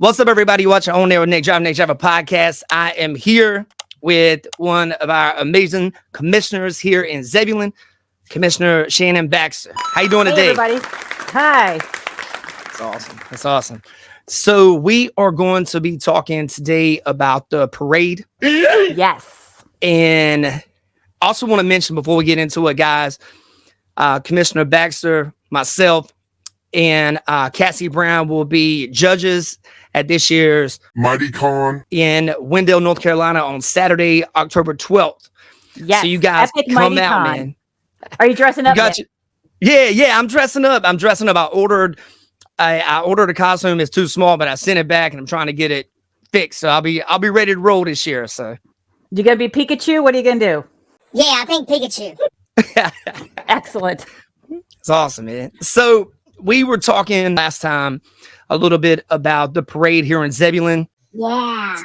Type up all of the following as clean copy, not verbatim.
What's up, everybody? Watching On There with Nick Driver podcast. I am here with one of our amazing commissioners here in Zebulon, Commissioner Shannon Baxter. How you doing today? Hey, everybody. Hi. That's awesome. So we are going to be talking today about the parade. Yes. And also want to mention before we get into it, guys, Commissioner Baxter, myself, and Cassie Brown will be judges at this year's Mighty Con in Wendell, North Carolina on Saturday, October 12th. Yes. So you guys Epic come Mighty out, Con. man. Are you dressing up? Yeah, I'm dressing up. I ordered a costume. It's too small, but I sent it back and I'm trying to get it fixed. So I'll be ready to roll this year. So You gonna be Pikachu? What are you gonna do? Yeah, I think Pikachu. Excellent. It's awesome, man. So we were talking last time a little bit about the parade here in Zebulon. Yeah.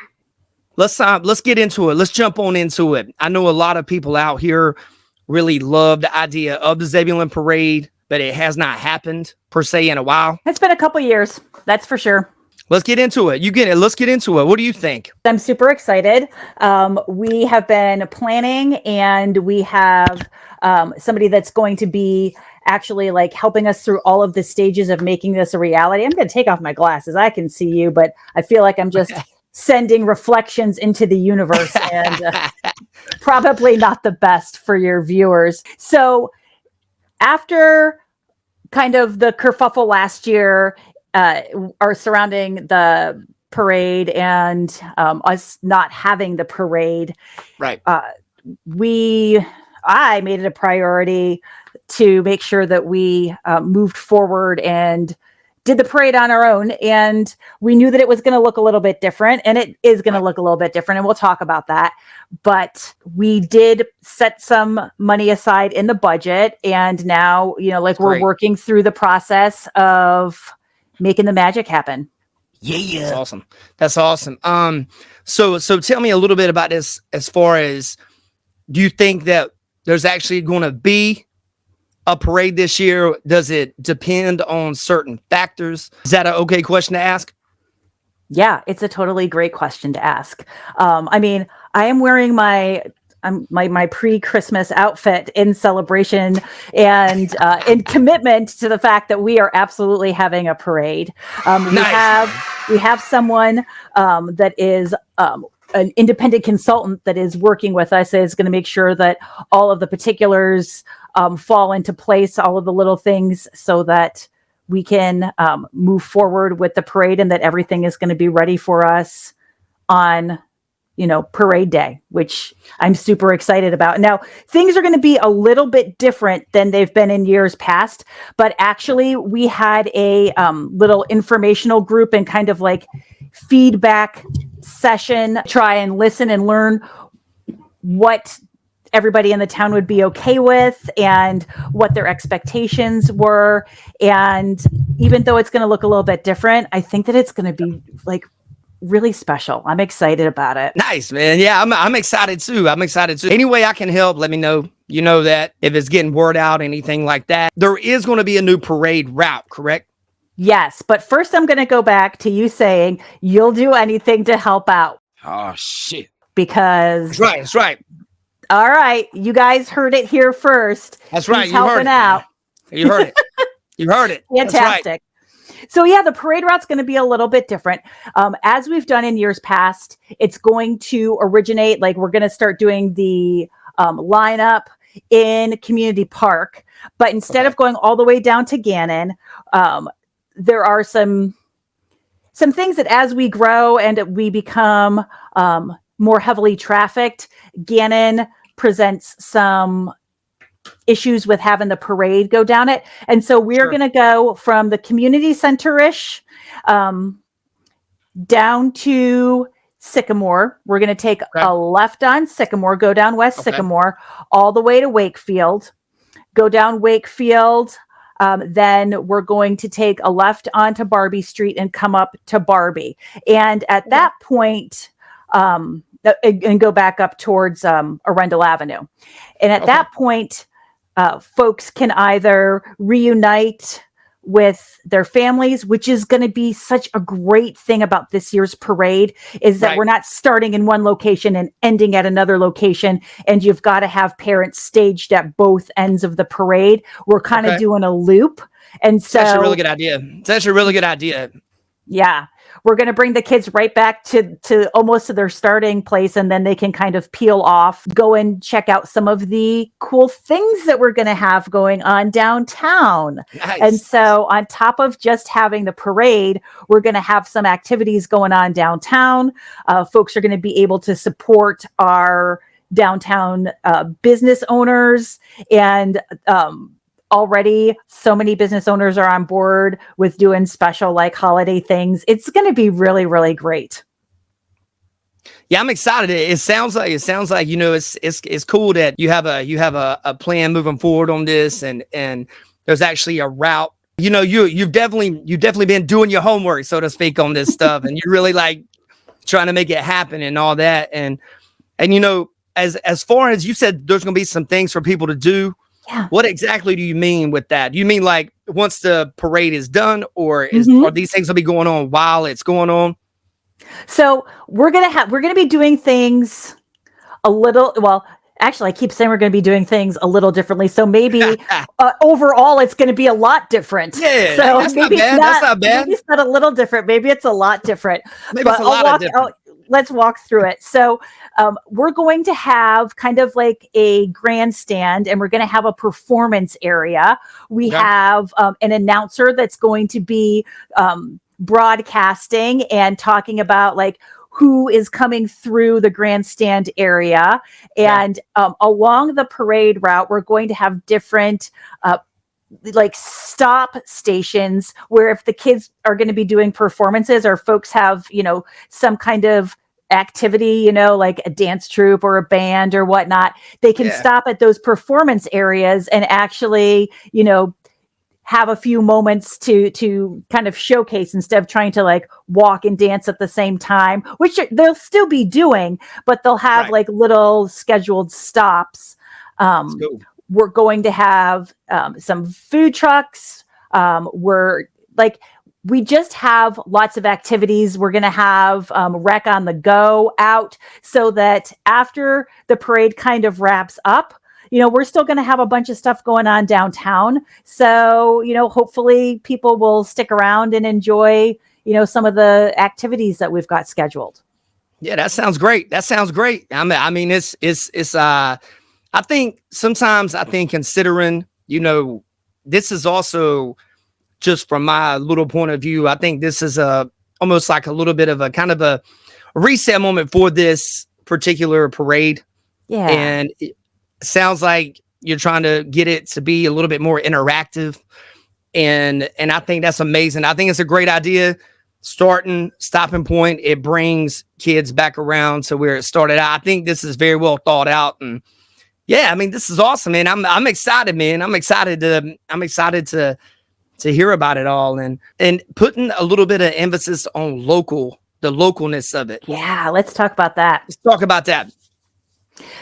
Let's get into it. Let's jump on into it. I know a lot of people out here really love the idea of the Zebulon Parade, but it has not happened per se in a while. It's been a couple years, that's for sure. Let's get into it. You get it. Let's get into it. What do you think? I'm super excited. We have been planning, and we have somebody that's going to be actually like helping us through all of the stages of making this a reality. I'm going to take off my glasses. I can see you, but I feel like I'm just sending reflections into the universe, and probably not the best for your viewers. So after kind of the kerfuffle last year, are surrounding the parade and us not having the parade, Right. I made it a priority to make sure that we moved forward and did the parade on our own. And we knew that it was going to look a little bit different, and it is going to look a little bit different. And we'll talk about that. But we did set some money aside in the budget. And now, we're working through the process of making the magic happen. Yeah. That's awesome. So tell me a little bit about this as far as, do you think that there's actually going to be a parade this year? Does it depend on certain factors? Is that an okay question to ask? Yeah, it's a totally great question to ask. I am wearing my pre-Christmas outfit in celebration and in commitment to the fact that we are absolutely having a parade. Nice. We have someone that is an independent consultant that is working with us, is going to make sure that all of the particulars fall into place, all of the little things, so that we can move forward with the parade, and that everything is going to be ready for us on parade day, which I'm super excited about. Now, things are going to be a little bit different than they've been in years past, but actually we had a little informational group and kind of like feedback session, try and listen and learn what everybody in the town would be okay with and what their expectations were. And even though it's going to look a little bit different, I think that it's going to be like really special. I'm excited about it. Nice, man. Yeah, I'm excited too. Any way I can help, let me know. You know that if it's getting word out, anything like that. There is going to be a new parade route, correct? Yes, but first I'm going to go back to you saying you'll do anything to help out. Oh, shit. Because That's right. All right, you guys heard it here first. That's right. He's helping out. You heard it. You heard it. Fantastic. Right. So yeah, the parade route's going to be a little bit different. As we've done in years past, it's going to originate, like we're going to start doing the lineup in Community Park, but instead of going all the way down to Gannon, there are some things that as we grow and we become more heavily trafficked, Gannon presents some issues with having the parade go down it. And so we're going to go from the community center-ish down to Sycamore. We're going to take a left on Sycamore, go down West Sycamore, all the way to Wakefield, go down Wakefield. Then we're going to take a left onto Barbie Street and come up to Barbie. And at that point, and go back up towards Arundel Avenue. And at that point, folks can either reunite with their families, which is going to be such a great thing about this year's parade, is that we're not starting in one location and ending at another location, and you've got to have parents staged at both ends of the parade. We're kind of doing a loop. And so that's a really good idea. That's a really good idea. Yeah. We're going to bring the kids right back to almost to their starting place, and then they can kind of peel off, go and check out some of the cool things that we're going to have going on downtown. Nice. And so on top of just having the parade, we're going to have some activities going on downtown. Folks are going to be able to support our downtown business owners, and already so many business owners are on board with doing special like holiday things. It's going to be really, really great. Yeah, I'm excited. It sounds like it's cool that you have a plan moving forward on this, and there's actually a route. You've definitely been doing your homework, so to speak, on this stuff, and you're really like trying to make it happen and all that. And as far as you said, there's going to be some things for people to do. Yeah. What exactly do you mean with that? Do you mean like once the parade is done, or are these things will be going on while it's going on? So we're gonna be doing things a little. Well, actually, I keep saying we're going to be doing things a little differently. So maybe overall, it's going to be a lot different. Yeah, so that's maybe not bad. That's not bad. Maybe it's not a little different. Maybe it's a lot different. Maybe it's a lot different. Let's walk through it. So we're going to have kind of like a grandstand, and we're going to have a performance area. We have an announcer that's going to be broadcasting and talking about like who is coming through the grandstand area. And along the parade route, we're going to have different like stop stations where if the kids are going to be doing performances, or folks have, some kind of activity, like a dance troupe or a band or whatnot, they can stop at those performance areas and actually, have a few moments to kind of showcase instead of trying to like walk and dance at the same time, which they'll still be doing, but they'll have like little scheduled stops. We're going to have some food trucks. We just have lots of activities. We're going to have Rec on the Go out, so that after the parade kind of wraps up, we're still going to have a bunch of stuff going on downtown. So, hopefully people will stick around and enjoy, some of the activities that we've got scheduled. Yeah, that sounds great. I mean, it's I think sometimes considering, this is also just from my little point of view, I think this is almost like a little bit of a kind of a reset moment for this particular parade. Yeah. And it sounds like you're trying to get it to be a little bit more interactive. And I think that's amazing. I think it's a great idea. Stopping point. It brings kids back around to where it started out. I think this is very well thought out. And yeah, I mean, this is awesome, man. I'm excited, man. I'm excited to hear about it all, and putting a little bit of emphasis on the localness of it. Yeah, let's talk about that. Let's talk about that.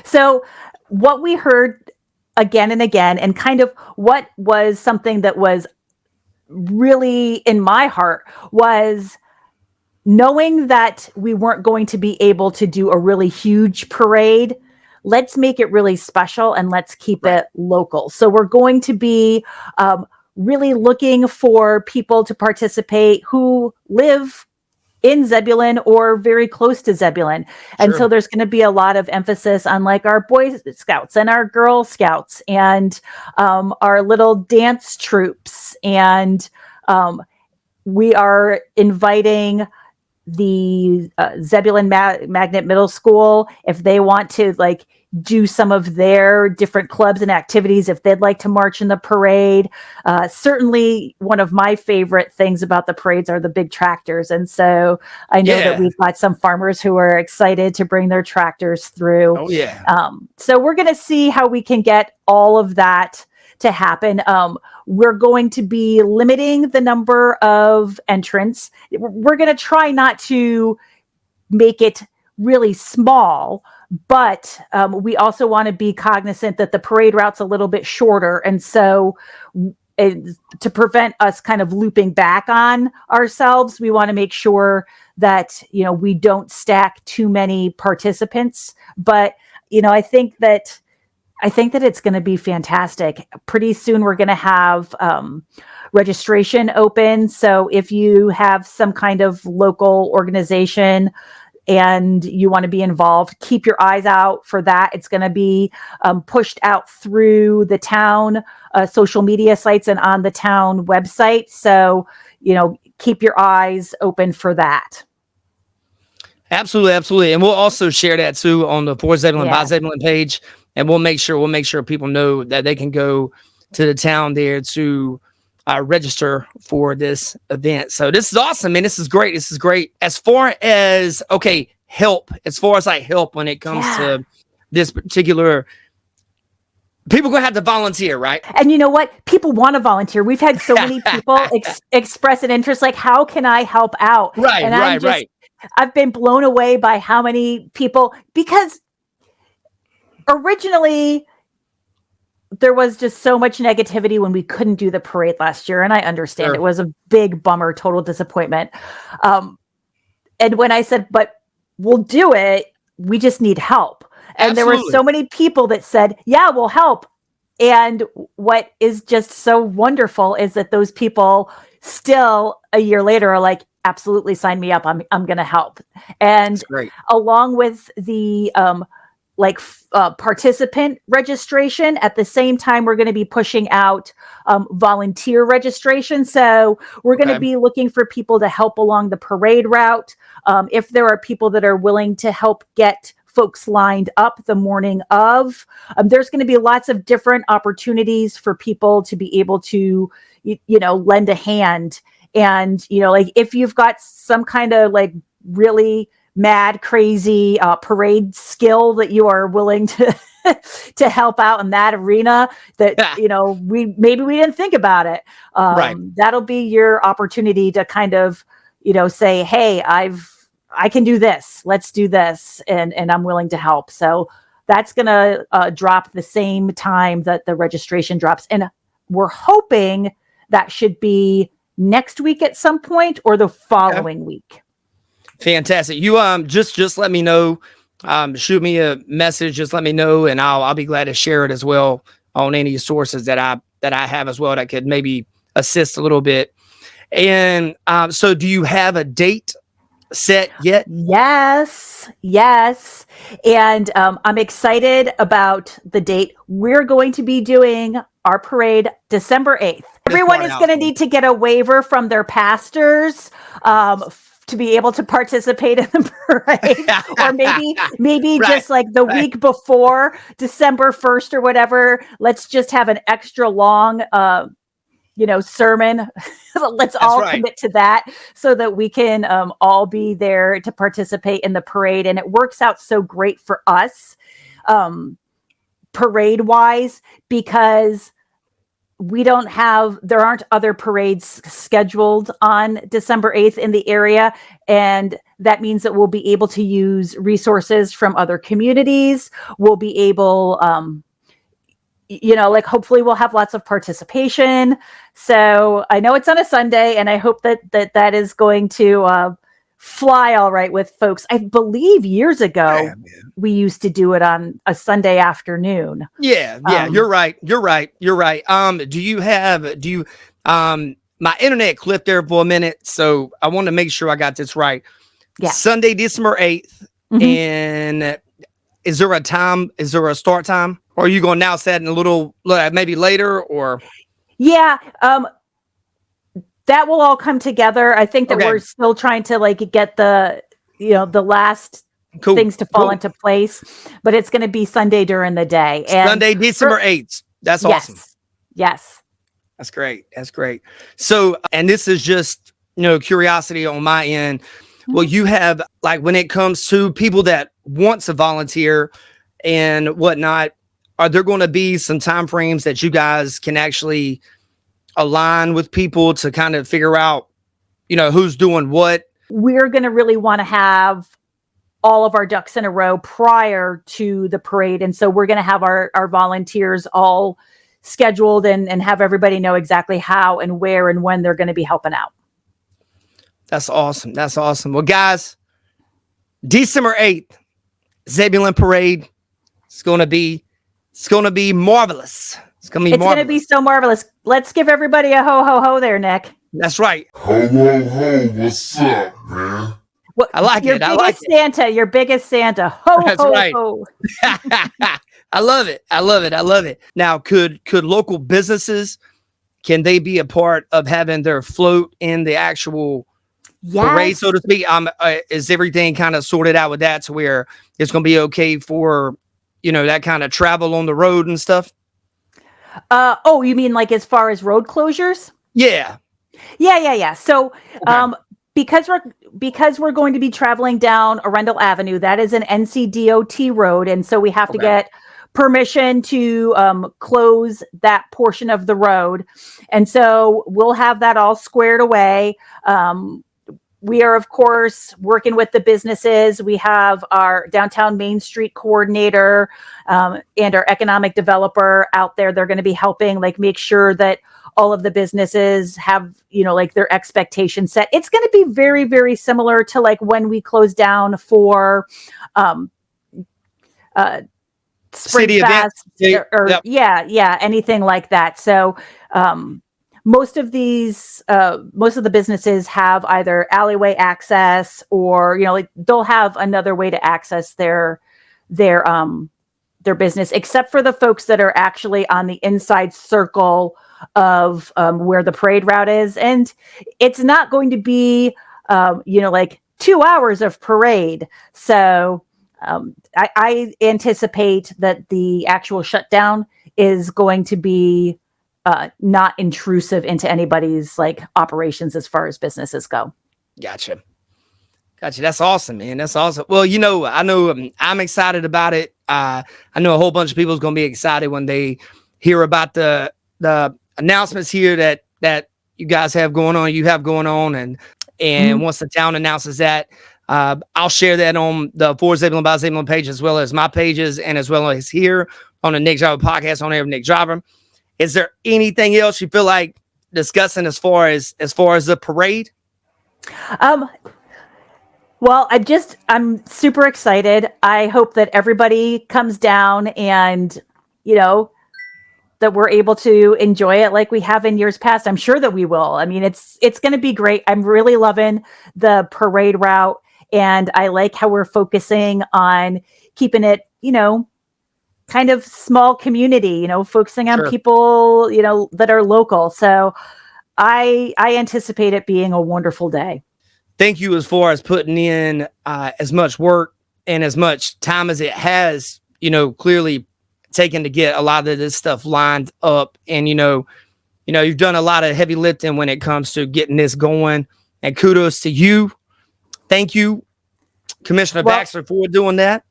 So what we heard again and again, and kind of what was something that was really in my heart, was knowing that we weren't going to be able to do a really huge parade. Let's make it really special, and let's keep it local. So we're going to be really looking for people to participate who live in Zebulon or very close to Zebulon. And so there's going to be a lot of emphasis on like our Boy Scouts and our Girl Scouts and our little dance troops. And we are inviting the Zebulon Magnet Middle School, if they want to like do some of their different clubs and activities, if they'd like to march in the parade. Certainly one of my favorite things about the parades are the big tractors. And so I know that we've got some farmers who are excited to bring their tractors through. Oh yeah. So we're going to see how we can get all of that to happen. We're going to be limiting the number of entrants. We're going to try not to make it really small, but we also want to be cognizant that the parade route's a little bit shorter. And so to prevent us kind of looping back on ourselves, we want to make sure that, we don't stack too many participants. But, I think that it's going to be fantastic. Pretty soon we're going to have registration open. So if you have some kind of local organization and you want to be involved, keep your eyes out for that. It's going to be pushed out through the town social media sites and on the town website. So, keep your eyes open for that. Absolutely, absolutely. And we'll also share that too on the For Zebulon by Zebulon page. And we'll make sure people know that they can go to the town there to register for this event. So this is awesome, man. This is great. This is great. As far as help when it comes to this particular, people gonna have to volunteer, right? And you know what? People want to volunteer. We've had so many people express an interest, like, how can I help out? Right, and right. I've been blown away by how many people, because originally there was just so much negativity when we couldn't do the parade last year. And I understand It was a big bummer, total disappointment. And when I said, but we'll do it, we just need help. And There were so many people that said, yeah, we'll help. And what is just so wonderful is that those people still a year later are like, absolutely, sign me up. I'm going to help. And along with the participant registration, at the same time, we're going to be pushing out volunteer registration. So we're going to be looking for people to help along the parade route. If there are people that are willing to help get folks lined up the morning of, there's going to be lots of different opportunities for people to be able to, lend a hand. And, if you've got some kind of really mad, crazy parade skill that you are willing to to help out in that arena, that, we didn't think about it. That'll be your opportunity to kind of, say, hey, I can do this. Let's do this. And I'm willing to help. So that's going to drop the same time that the registration drops. And we're hoping that should be next week at some point or the following week. Fantastic. You just let me know. Shoot me a message. Just let me know, and I'll be glad to share it as well on any sources that I have as well that could maybe assist a little bit. And so, do you have a date set yet? Yes. And I'm excited about the date. We're going to be doing our parade December 8th. Everyone is going to need to get a waiver from their pastors to be able to participate in the parade, or maybe just the week before, December 1st or whatever. Let's just have an extra long sermon. Let's all commit to that so that we can all be there to participate in the parade. And it works out so great for us parade wise, because there aren't other parades scheduled on December 8th in the area. And that means that we'll be able to use resources from other communities. We'll be able, hopefully we'll have lots of participation. So I know it's on a Sunday, and I hope that is going to fly all right with folks. I believe years ago we used to do it on a Sunday afternoon. Yeah, you're right. My internet clipped there for a minute, so I want to make sure I got this right. Yeah. Sunday, December 8th. Mm-hmm. And is there a start time? Or are you going to announce that in a little, maybe later, or? Yeah. That will all come together. I think that we're still trying to get the last things to fall into place, but it's going to be Sunday during the day. And Sunday, December 8th. That's awesome. Yes. That's great. So, and this is just, curiosity on my end. Mm-hmm. Well, you have when it comes to people that want to volunteer and whatnot, are there going to be some time frames that you guys can actually align with people to kind of figure out, who's doing what? We're going to really want to have all of our ducks in a row prior to the parade. And so we're going to have our volunteers all scheduled and have everybody know exactly how and where and when they're going to be helping out. That's awesome. That's awesome. Well, guys, December 8th, Zebulon Parade. It's going to be marvelous. It's going to be so marvelous. Let's give everybody a ho, ho, ho there, Nick. That's right. Ho, ho, ho, what's up, man? Well, I like it. I like it. Santa, your biggest Santa. Ho, That's ho, right. ho. I love it. I love it. I love it. Now, could local businesses, can they be a part of having their float in the actual parade, so to speak? Is everything kind of sorted out with that to where it's going to be okay for, that kind of travel on the road and stuff? You mean like as far as road closures? Yeah. Yeah. So, because we're going to be traveling down Arundel Avenue, that is an NCDOT road, and so we have to get permission to close that portion of the road, and so we'll have that all squared away. We are, of course, working with the businesses. We have our downtown Main Street coordinator and our economic developer out there. They're going to be helping, make sure that all of the businesses have, their expectations set. It's going to be very, very similar to when we close down for Spring Fest or anything like that. So most of the businesses have either alleyway access or, they'll have another way to access their business, except for the folks that are actually on the inside circle of where the parade route is. And it's not going to be, 2 hours of parade. So I anticipate that the actual shutdown is going to be not intrusive into anybody's operations as far as businesses go. Gotcha. That's awesome, man. That's awesome. Well, I know I'm excited about it. I know a whole bunch of people is going to be excited when they hear about the announcements here that you guys have going on, and once the town announces that, I'll share that on the For Zebulon by Zebulon page, as well as my pages, and as well as here on the Nick Driver podcast on air with Nick Driver. Is there anything else you feel like discussing as far as the parade? Well, I'm super excited. I hope that everybody comes down and, that we're able to enjoy it like we have in years past. I'm sure that we will. I mean, it's going to be great. I'm really loving the parade route, and I like how we're focusing on keeping it, kind of small community, focusing on people, that are local. So I anticipate it being a wonderful day. Thank you as far as putting in as much work and as much time as it has, clearly taken to get a lot of this stuff lined up. And, you've done a lot of heavy lifting when it comes to getting this going, and kudos to you. Thank you, Commissioner Baxter, for doing that.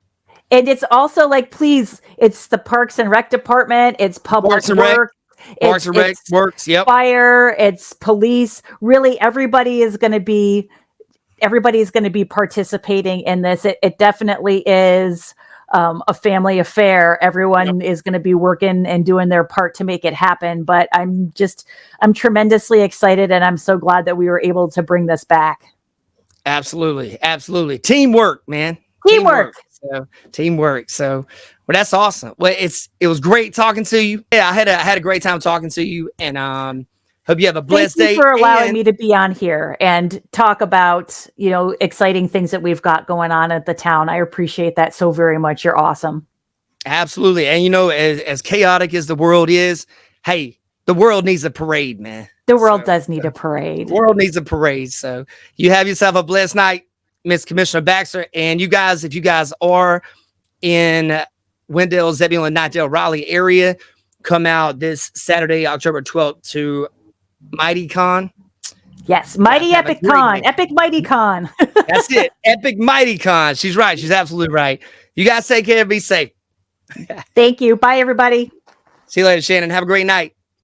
And it's also please, it's the Parks and Rec Department, it's public work. Parks and Rec works, yep. Fire, it's police. Really, everybody's going to be participating in this. It definitely is a family affair. Everyone is going to be working and doing their part to make it happen. But I'm tremendously excited, and I'm so glad that we were able to bring this back. Absolutely. Teamwork, man. Teamwork. So, well, that's awesome. Well, it was great talking to you. Yeah, I had a great time talking to you, and hope you have a blessed day. Thank you for allowing me to be on here and talk about, exciting things that we've got going on at the town. I appreciate that so very much. You're awesome. Absolutely. And, as chaotic as the world is, hey, the world needs a parade, man. The world does need a parade. The world needs a parade. So you have yourself a blessed night, Miss Commissioner Baxter. And you guys, if you guys are in Wendell, Zebulon, Knightdale, Raleigh area, come out this Saturday, October 12th to Mighty Con. Yes, Mighty Epic Con. Epic Mighty Con. That's it. Epic Mighty Con. She's right. She's absolutely right. You guys take care and be safe. Thank you. Bye, everybody. See you later, Shannon. Have a great night.